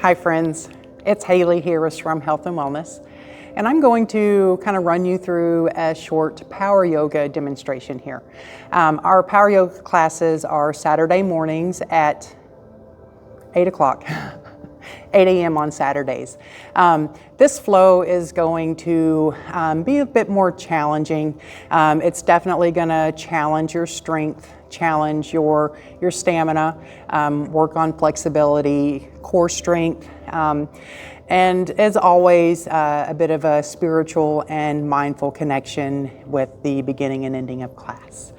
Hi friends, it's Haley here with Shrum Health and Wellness, and I'm going to kind of run you through a short power yoga demonstration here. Our power yoga classes are Saturday mornings at 8 o'clock, 8 a.m. on Saturdays. This flow is going to be a bit more challenging. It's definitely going to challenge your strength, challenge your stamina, work on flexibility, core strength, and as always, a bit of a spiritual and mindful connection with the beginning and ending of class.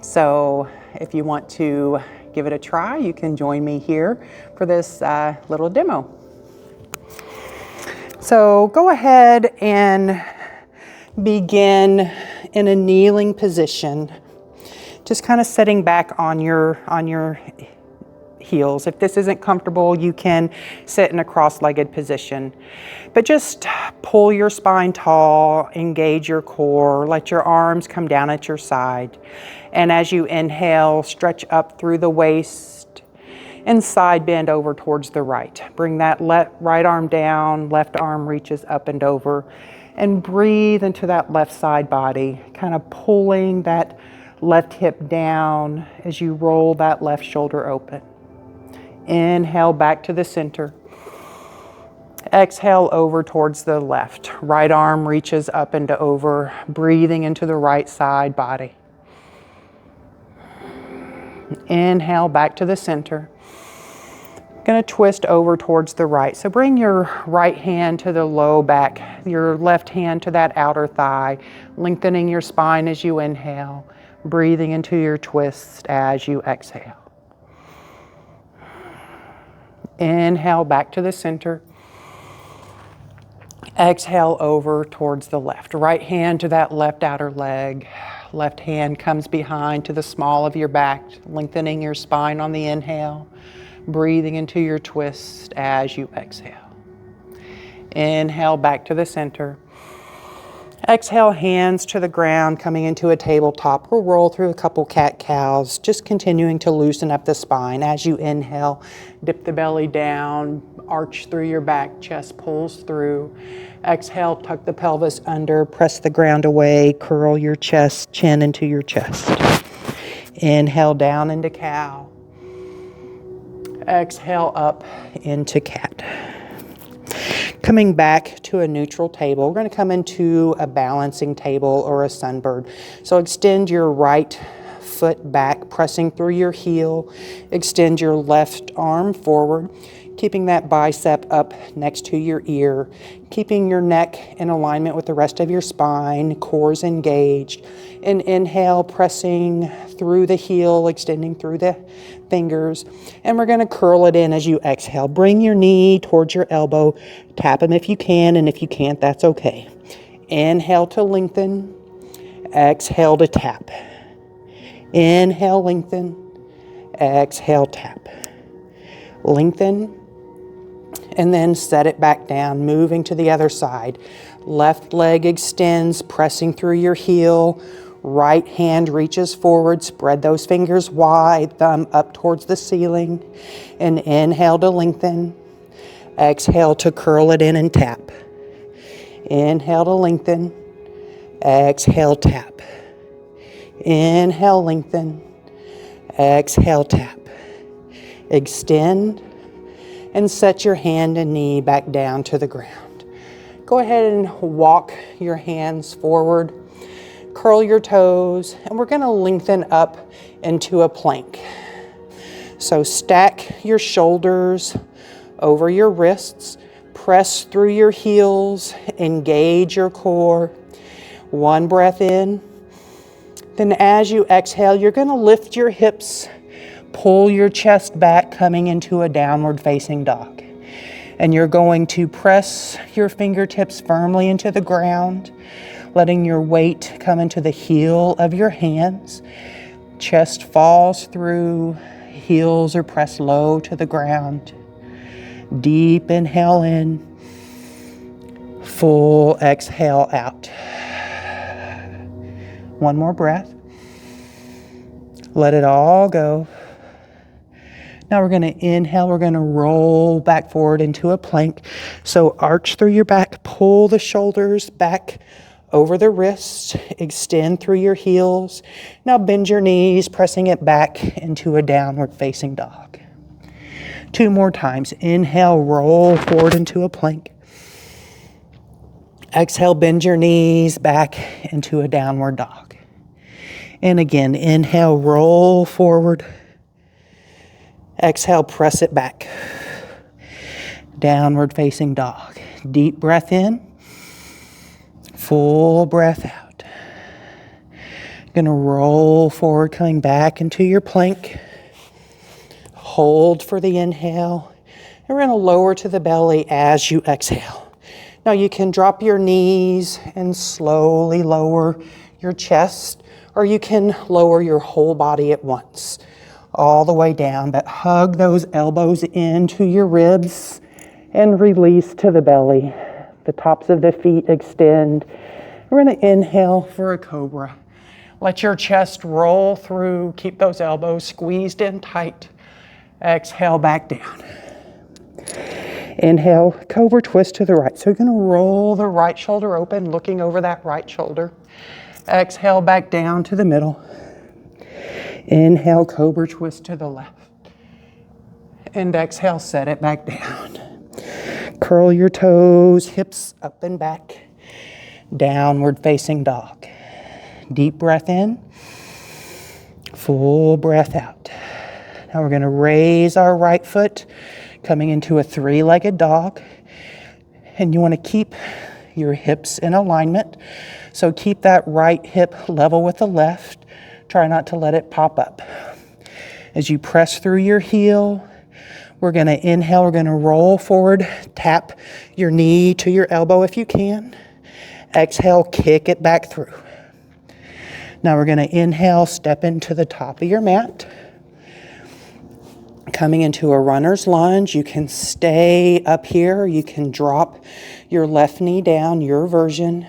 So if you want to give it a try, you can join me here for this little demo. So go ahead and begin in a kneeling position, just kind of sitting back on your heels. If this isn't comfortable, you can sit in a cross-legged position, but just pull your spine tall, engage your core, let your arms come down at your side. And as you inhale, stretch up through the waist and side bend over towards the right. Bring that right arm down, left arm reaches up and over, and breathe into that left side body, kind of pulling that left hip down as you roll that left shoulder open. Inhale back to the center. Exhale over towards the left. Right arm reaches up and over, breathing into the right side body. Inhale back to the center. Going to twist over towards the right. So bring your right hand to the low back, your left hand to that outer thigh, lengthening your spine as you inhale, breathing into your twist as you exhale. Inhale back to the center. Exhale over towards the left. Right hand to that left outer leg. Left hand comes behind to the small of your back, lengthening your spine on the inhale, breathing into your twist as you exhale. Inhale back to the center. Exhale, hands to the ground, coming into a tabletop. We'll roll through a couple cat-cows, just continuing to loosen up the spine. As you inhale, dip the belly down, arch through your back, chest pulls through. Exhale, tuck the pelvis under, press the ground away, curl your chest, chin into your chest. Inhale down into cow. Exhale up into cat. Coming back to a neutral table, we're going to come into a balancing table or a sunbird. So extend your right foot back, pressing through your heel. Extend your left arm forward, keeping that bicep up next to your ear, keeping your neck in alignment with the rest of your spine, core's engaged. And inhale, pressing through the heel, extending through the fingers. And we're going to curl it in as you exhale. Bring your knee towards your elbow. Tap them if you can, and if you can't, that's okay. Inhale to lengthen. Exhale to tap. Inhale, lengthen. Exhale, tap. Lengthen. And then set it back down, moving to the other side. Left leg extends, pressing through your heel. Right hand reaches forward, spread those fingers wide, thumb up towards the ceiling. And inhale to lengthen. Exhale to curl it in and tap. Inhale to lengthen. Exhale, tap. Inhale, lengthen. Exhale, tap. Extend. And set your hand and knee back down to the ground. Go ahead and walk your hands forward. Curl your toes, and we're going to lengthen up into a plank. So stack your shoulders over your wrists. Press through your heels. Engage your core. One breath in. Then as you exhale, you're going to lift your hips. Pull your chest back, coming into a downward facing dog. And you're going to press your fingertips firmly into the ground, letting your weight come into the heel of your hands. Chest falls through, heels are pressed low to the ground. Deep inhale in, full exhale out. One more breath. Let it all go. Now we're going to inhale, we're going to roll back forward into a plank. So arch through your back, pull the shoulders back over the wrists, extend through your heels. Now bend your knees, pressing it back into a downward facing dog. 2 more times. Inhale, roll forward into a plank. Exhale, bend your knees back into a downward dog. And again, inhale, roll forward. Exhale, press it back. Downward facing dog. Deep breath in. Full breath out. Gonna roll forward, coming back into your plank. Hold for the inhale. And we're gonna lower to the belly as you exhale. Now you can drop your knees and slowly lower your chest, or you can lower your whole body at once. All the way down, but hug those elbows into your ribs and release to the belly. The tops of the feet extend. We're going to inhale for a cobra. Let your chest roll through. Keep those elbows squeezed in tight. Exhale back down. Inhale, cobra twist to the right. So you're going to roll the right shoulder open, looking over that right shoulder. Exhale back down to the middle. Inhale, cobra twist to the left. And exhale, set it back down. Curl your toes, hips up and back. Downward facing dog. Deep breath in. Full breath out. Now we're going to raise our right foot, coming into a 3-legged dog. And you want to keep your hips in alignment. So keep that right hip level with the left. Try not to let it pop up. As you press through your heel, we're going to inhale, we're going to roll forward, tap your knee to your elbow if you can. Exhale, kick it back through. Now we're going to inhale, step into the top of your mat. Coming into a runner's lunge, you can stay up here, you can drop your left knee down, your version.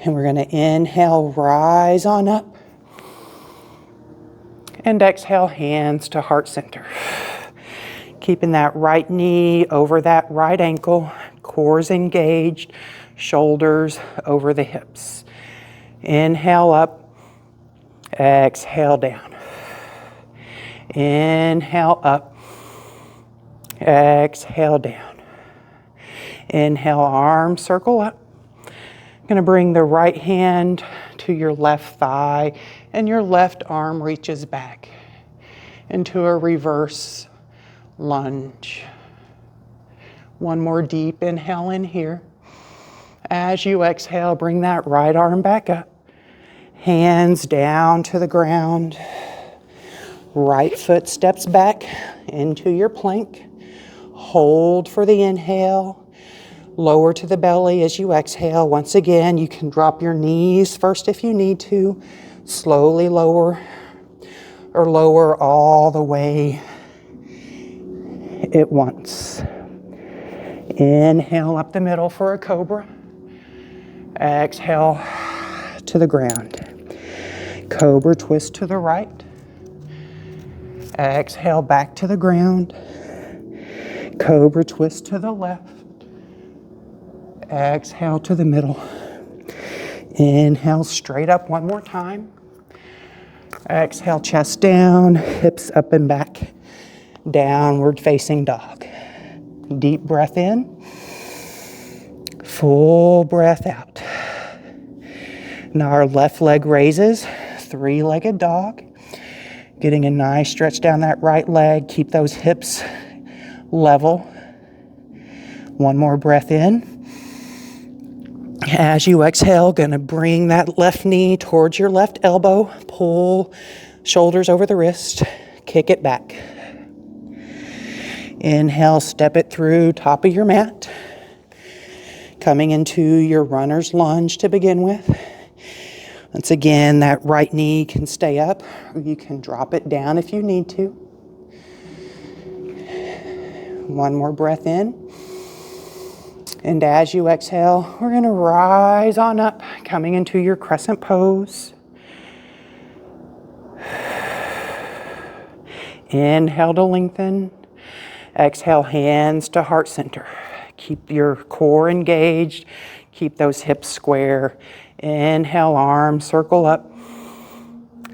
And we're going to inhale, rise on up. And exhale, hands to heart center. Keeping that right knee over that right ankle, core's engaged, shoulders over the hips. Inhale up, exhale down. Inhale up, exhale down. Inhale, arms circle up. Going to bring the right hand to your left thigh and your left arm reaches back into a reverse lunge. One more deep inhale in here. As you exhale, bring that right arm back up. Hands down to the ground. Right foot steps back into your plank. Hold for the inhale. Lower to the belly as you exhale. Once again, you can drop your knees first if you need to. Slowly lower or lower all the way at once. Inhale up the middle for a cobra. Exhale to the ground. Cobra twist to the right. Exhale back to the ground. Cobra twist to the left. Exhale to the middle. Inhale straight up one more time. Exhale, chest down, hips up and back. Downward facing dog. Deep breath in. Full breath out. Now our left leg raises, 3-legged dog. Getting a nice stretch down that right leg. Keep those hips level. One more breath in. As you exhale, going to bring that left knee towards your left elbow. Pull shoulders over the wrist. Kick it back. Inhale, step it through top of your mat. Coming into your runner's lunge to begin with. Once again, that right knee can stay up, or you can drop it down if you need to. One more breath in. And as you exhale, we're going to rise on up, coming into your crescent pose. Inhale to lengthen. Exhale, hands to heart center. Keep your core engaged. Keep those hips square. Inhale, arms circle up.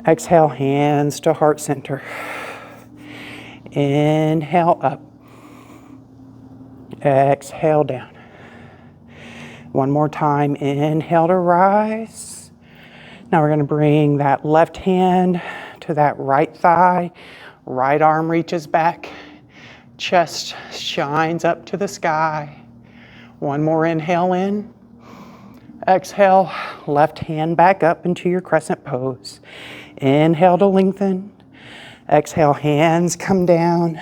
Exhale, hands to heart center. Inhale, up. Exhale, down. One more time. Inhale to rise. Now we're going to bring that left hand to that right thigh. Right arm reaches back. Chest shines up to the sky. One more inhale in. Exhale, left hand back up into your crescent pose. Inhale to lengthen. Exhale, hands come down.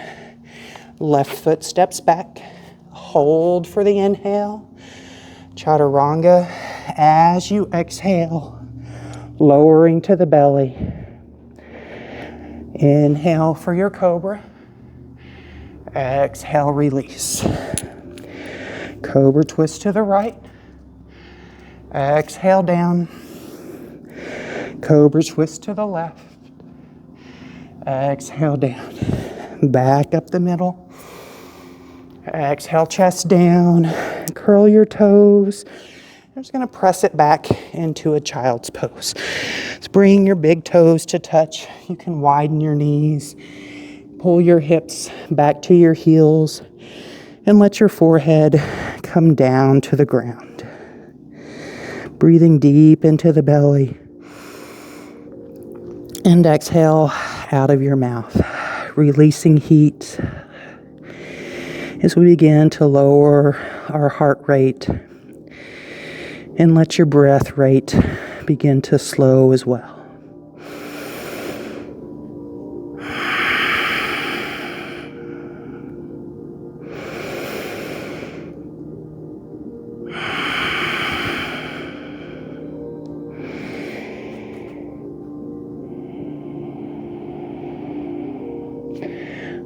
Left foot steps back. Hold for the inhale. Chaturanga as you exhale, lowering to the belly. Inhale for your cobra. Exhale, release. Cobra twist to the right. Exhale down. Cobra twist to the left. Exhale down. Back up the middle. Exhale, chest down. Curl your toes. I'm just going to press it back into a child's pose. Let's bring your big toes to touch. You can widen your knees. Pull your hips back to your heels. And let your forehead come down to the ground. Breathing deep into the belly. And exhale out of your mouth. Releasing heat as we begin to lower our heart rate. And let your breath rate begin to slow as well.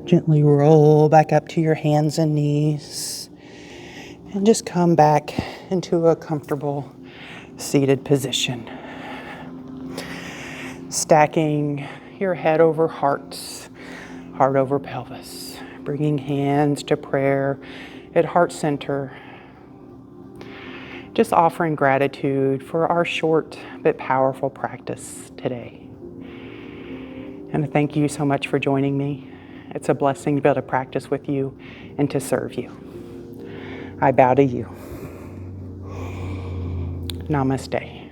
Gently roll back up to your hands and knees. And just come back into a comfortable seated position. Stacking your head over heart over pelvis. Bringing hands to prayer at heart center. Just offering gratitude for our short but powerful practice today. And thank you so much for joining me. It's a blessing to be able to practice with you and to serve you. I bow to you. Namaste.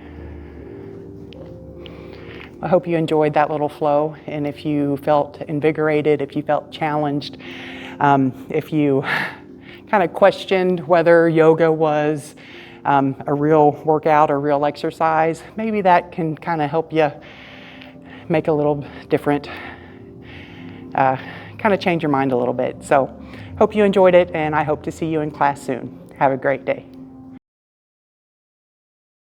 I hope you enjoyed that little flow, and if you felt invigorated, if you felt challenged, if you kind of questioned whether yoga was a real workout or real exercise, maybe that can kind of help you make a little different, kind of change your mind a little bit. So hope you enjoyed it, and I hope to see you in class soon. Have a great day.